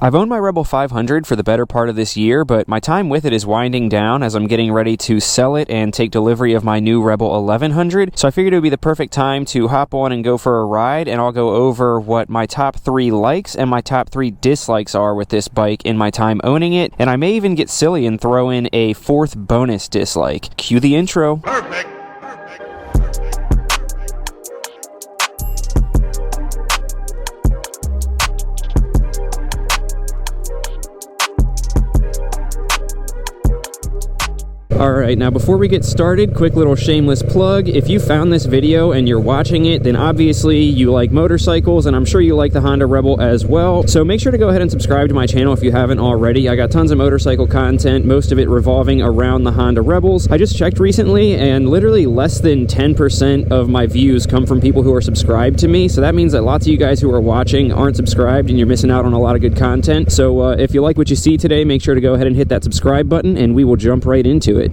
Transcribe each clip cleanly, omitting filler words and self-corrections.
I've owned my Rebel 500 for the better part of this year, but my time with it is winding down as I'm getting ready to sell it and take delivery of my new Rebel 1100, so I figured it would be the perfect time to hop on and go for a ride, and I'll go over what my top 3 likes and my top 3 dislikes are with this bike in my time owning it, and I may even get silly and throw in a 4th bonus dislike. Cue the intro. Perfect. Alright, now before we get started, quick little shameless plug. If you found this video and you're watching it, then obviously you like motorcycles, and I'm sure you like the Honda Rebel as well. So make sure to go ahead and subscribe to my channel if you haven't already. I got tons of motorcycle content, most of it revolving around the Honda Rebels. I just checked recently, and literally less than 10% of my views come from people who are subscribed to me. So that means that lots of you guys who are watching aren't subscribed, and you're missing out on a lot of good content. So if you like what you see today, make sure to go ahead and hit that subscribe button, and we will jump right into it.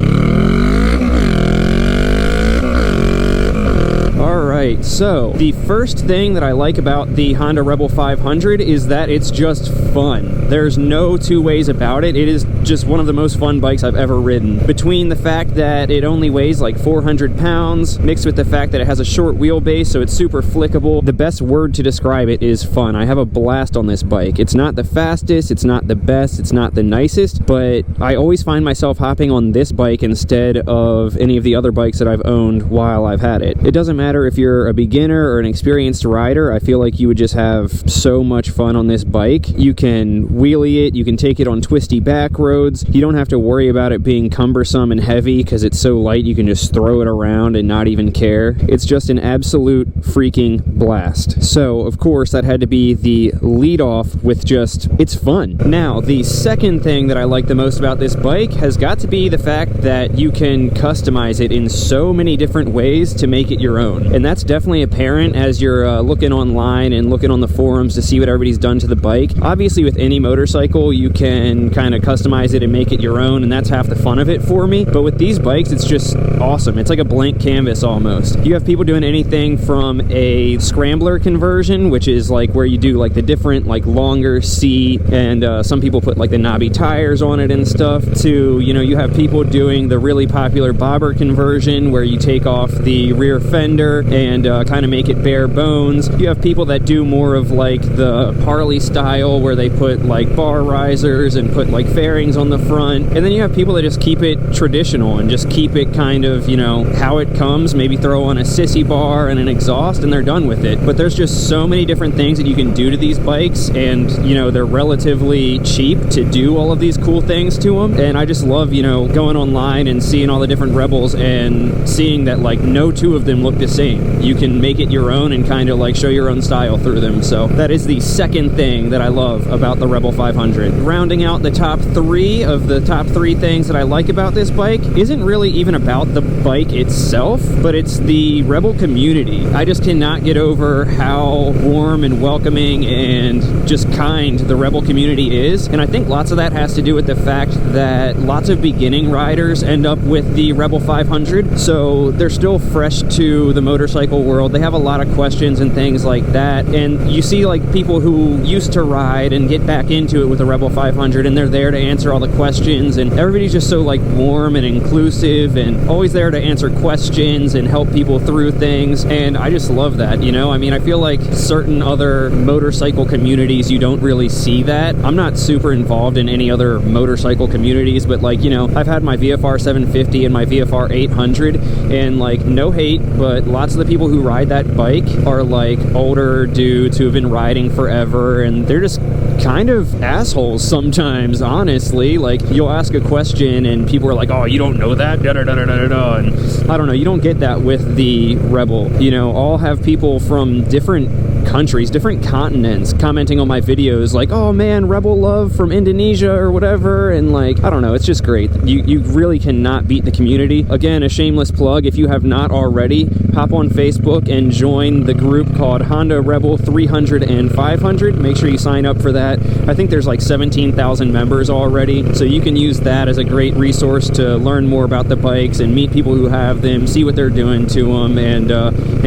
Alright, so the first thing that I like about the Honda Rebel 500 is that it's just fun. There's no two ways about it. It is just one of the most fun bikes I've ever ridden. Between the fact that it only weighs like 400 pounds, mixed with the fact that it has a short wheelbase, so it's super flickable, the best word to describe it is fun. I have a blast on this bike. It's not the fastest, it's not the best, it's not the nicest, but I always find myself hopping on this bike instead of any of the other bikes that I've owned while I've had it. It doesn't matter if you're a beginner or an experienced rider, I feel like you would just have so much fun on this bike. You can wheelie it, you can take it on twisty back roads, you don't have to worry about it being cumbersome and heavy because it's so light you can just throw it around and not even care. It's just an absolute freaking blast. So of course that had to be the lead off with just, it's fun. Now the second thing that I like the most about this bike has got to be the fact that you can customize it in so many different ways to make it your own. And that's definitely apparent as you're looking online and looking on the forums to see what everybody's done to the bike. Obviously with any motorcycle you can kind of customize it and make it your own, and that's half the fun of it for me. But with these bikes it's just awesome. It's like a blank canvas almost. You have people doing anything from a scrambler conversion, which is like where you do like the different like longer seat, and some people put like the knobby tires on it and stuff, to, you know, you have people doing the really popular bobber conversion where you take off the rear fender and kind of make it bare bones. You have people that do more of like the Harley style where they put like bar risers and put like fairings on the front, and then you have people that just keep it traditional and just keep it kind of, you know, how it comes, maybe throw on a sissy bar and an exhaust and they're done with it. But there's just so many different things that you can do to these bikes, and you know, they're relatively cheap to do all of these cool things to them, and I just love, you know, going online and seeing all the different Rebels and seeing that like no two of them look the same. You can make it your own and kind of like show your own style through them. So that is the second thing that I love about the Rebel 500. Rounding out the top 3 of the top 3 things that I like about this bike isn't really even about the bike itself, but it's the Rebel community. I just cannot get over how warm and welcoming and just kind the Rebel community is, and I think lots of that has to do with the fact that lots of beginning riders end up with the Rebel 500, so they're still fresh to the motorcycle world. They have a lot of questions and things like that, and you see like people who used to ride and get back into it with the Rebel 500, and they're there to answer all the questions, and everybody's just so like warm and inclusive and always there to answer questions and help people through things, and I just love that, you know? I mean, I feel like certain other motorcycle communities you don't really see that. I'm not super involved in any other motorcycle communities, but like, you know, I've had my VFR 750 and my VFR 800, and like, no hate, but lots of the people who ride that bike are like older dudes who have been riding forever, and they're just kind of assholes sometimes, honestly. Like, you'll ask a question and people are like, oh, you don't know that, da da da da da da, and I don't know, you don't get that with the Rebel. You know, I'll have people from different countries, different continents commenting on my videos like, oh man, Rebel love from Indonesia or whatever, and like, I don't know, it's just great. You really cannot beat the community. Again, a shameless plug, if you have not already, hop on Facebook and join the group called Honda Rebel 300 and 500. Make sure you sign up for that. I think there's like 17,000 members already, so you can use that as a great resource to learn more about the bikes and meet people who have them, see what they're doing to them, and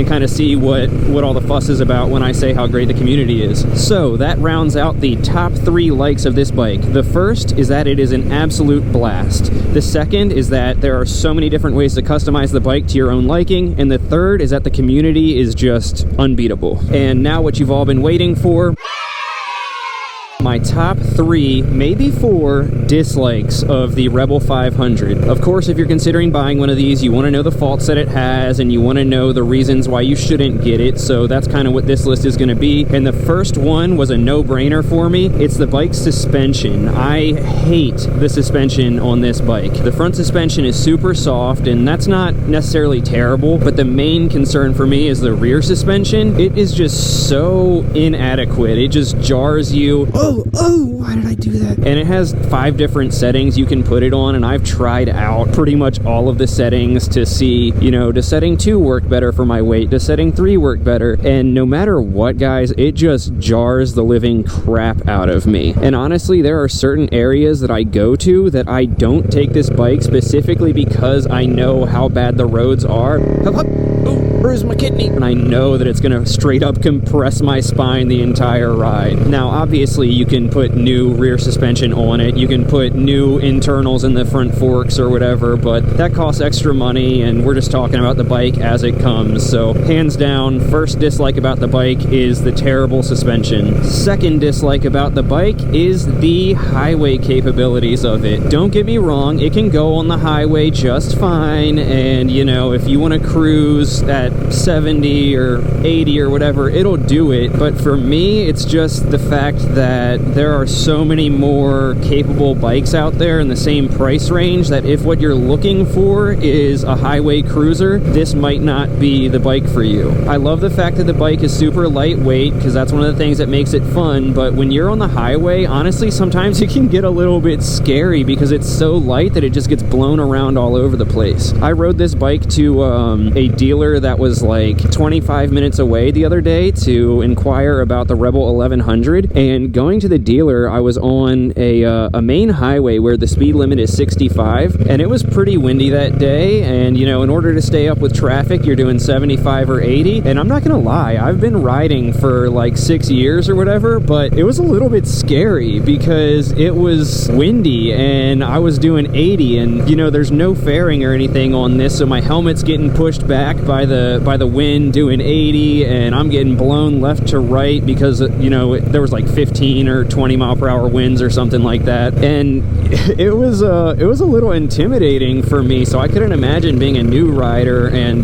kind of see what all the fuss is about when I say how great the community is. So that rounds out the top 3 likes of this bike. The first is that it is an absolute blast. The second is that there are so many different ways to customize the bike to your own liking. And the third is that the community is just unbeatable. And now what you've all been waiting for, my top 3, maybe 4 dislikes of the Rebel 500. Of course, if you're considering buying one of these, you want to know the faults that it has, and you want to know the reasons why you shouldn't get it, so that's kind of what this list is going to be. And the first one was a no-brainer for me. It's the bike suspension. I hate the suspension on this bike. The front suspension is super soft, and that's not necessarily terrible, but the main concern for me is the rear suspension. It is just so inadequate. It just jars you. Oh, why did I do that? And it has 5 different settings you can put it on, and I've tried out pretty much all of the settings to see, you know, does setting 2 work better for my weight? Does setting 3 work better? And no matter what, guys, it just jars the living crap out of me. And honestly, there are certain areas that I go to that I don't take this bike specifically because I know how bad the roads are. Bruise my kidney. And I know that it's gonna straight up compress my spine the entire ride. Now, obviously, you can put new rear suspension on it. You can put new internals in the front forks or whatever, but that costs extra money, and we're just talking about the bike as it comes. So, hands down, first dislike about the bike is the terrible suspension. Second dislike about the bike is the highway capabilities of it. Don't get me wrong, it can go on the highway just fine, and, you know, if you want to cruise at 70 or 80 or whatever, it'll do it. But for me, it's just the fact that there are so many more capable bikes out there in the same price range that if what you're looking for is a highway cruiser, this might not be the bike for you. I love the fact that the bike is super lightweight because that's one of the things that makes it fun, but when you're on the highway, honestly, sometimes it can get a little bit scary because it's so light that it just gets blown around all over the place. I rode this bike to a dealer that was like 25 minutes away the other day to inquire about the Rebel 1100, and going to the dealer, I was on a main highway where the speed limit is 65, and it was pretty windy that day, and you know, in order to stay up with traffic, you're doing 75 or 80, and I'm not gonna lie, I've been riding for like 6 years or whatever, but it was a little bit scary because it was windy and I was doing 80, and you know, there's no fairing or anything on this, so my helmet's getting pushed back by the wind doing 80, and I'm getting blown left to right because, you know, there was like 15 or 20 mile per hour winds or something like that, and it was a little intimidating for me. So I couldn't imagine being a new rider and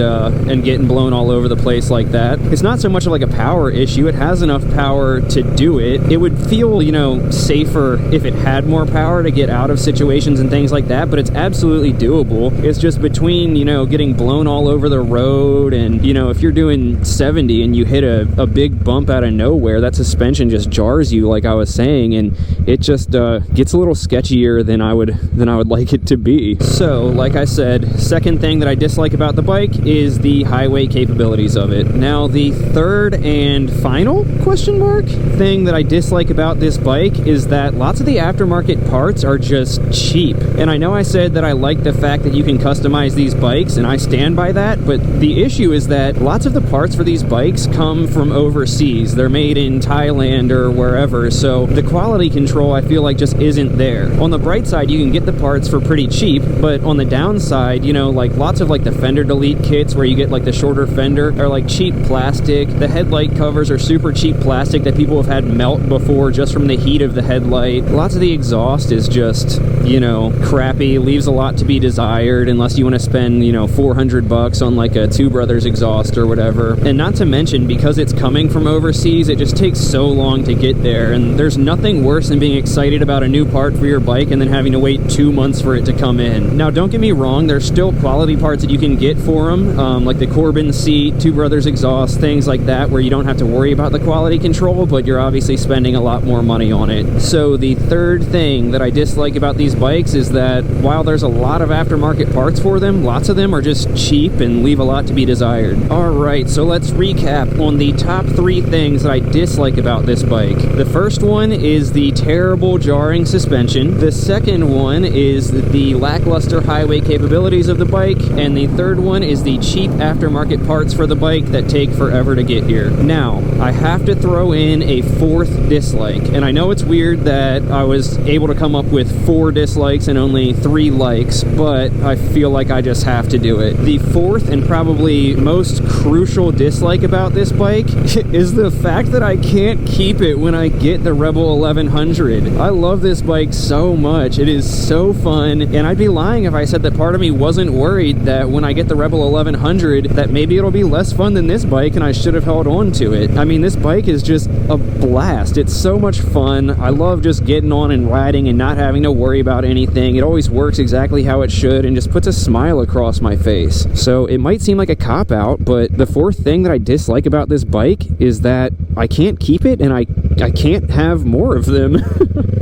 getting blown all over the place like that. It's not so much of like a power issue. It has enough power to do it. It would feel, you know, safer if it had more power to get out of situations and things like that, but it's absolutely doable. It's just between, you know, getting blown all over the road and, you know, if you're doing 70 and you hit a big bump out of nowhere, that suspension just jars you, like I was saying, and it just gets a little sketchier than I would like it to be. So, like I said, second thing that I dislike about the bike is the highway capabilities of it. Now, the third and final thing that I dislike about this bike is that lots of the aftermarket parts are just cheap. And I know I said that I like the fact that you can customize these bikes, and I stand by that, but the issue is that lots of the parts for these bikes come from overseas. They're made in Thailand or wherever, so the quality control I feel like just isn't there. On the bright side, you can get the parts for pretty cheap, but on the downside, you know, like lots of like the fender delete kits where you get like the shorter fender are like cheap plastic. The headlight covers are super cheap plastic that people have had melt before just from the heat of the headlight. Lots of the exhaust is just, you know, crappy, leaves a lot to be desired unless you want to spend, you know, $400 on like a Two Brothers exhaust or whatever. And not to mention, because it's coming from overseas, it just takes so long to get there, and there's nothing worse than being excited about a new part for your bike and then having to wait 2 months for it to come in. Now, don't get me wrong, there's still quality parts that you can get for them, like the Corbin seat, Two Brothers exhaust, things like that, where you don't have to worry about the quality control, but you're obviously spending a lot more money on it. So the third thing that I dislike about these bikes is that while there's a lot of aftermarket parts for them, lots of them are just cheap and leave a lot to be desired. desired. Alright, so let's recap on the top 3 things that I dislike about this bike. The first one is the terrible jarring suspension. The second one is the lackluster highway capabilities of the bike. And the third one is the cheap aftermarket parts for the bike that take forever to get here. Now, I have to throw in a 4th dislike. And I know it's weird that I was able to come up with 4 dislikes and only 3 likes, but I feel like I just have to do it. The 4th and probably most crucial dislike about this bike is the fact that I can't keep it when I get the Rebel 1100. I love this bike so much. It is so fun, and I'd be lying if I said that part of me wasn't worried that when I get the Rebel 1100 that maybe it'll be less fun than this bike and I should have held on to it. I mean, this bike is just a blast. It's so much fun. I love just getting on and riding and not having to worry about anything. It always works exactly how it should and just puts a smile across my face. So it might seem like a cop-out, but the 4th thing that I dislike about this bike is that I can't keep it and I can't have more of them.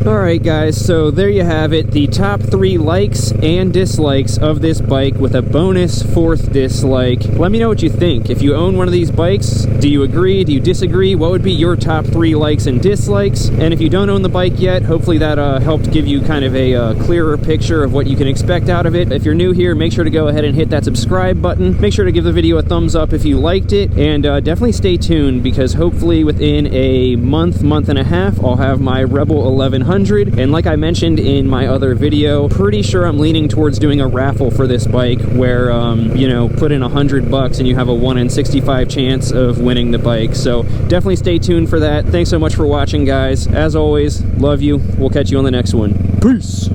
Alright guys, so there you have it, the top 3 likes and dislikes of this bike with a bonus 4th dislike. Let me know what you think. If you own one of these bikes, do you agree? Do you disagree? What would be your top 3 likes and dislikes? And if you don't own the bike yet, hopefully that helped give you kind of a clearer picture of what you can expect out of it. If you're new here, make sure to go ahead and hit that subscribe button. Make sure to give the video a thumbs up if you liked it, and definitely stay tuned because hopefully within a month and a half, I'll have my Rebel 1100. And like I mentioned in my other video, pretty sure I'm leaning towards doing a raffle for this bike where, you know, put in $100 and you have a 1 in 65 chance of winning the bike. So definitely stay tuned for that. Thanks so much for watching, guys. As always, love you. We'll catch you on the next one. Peace!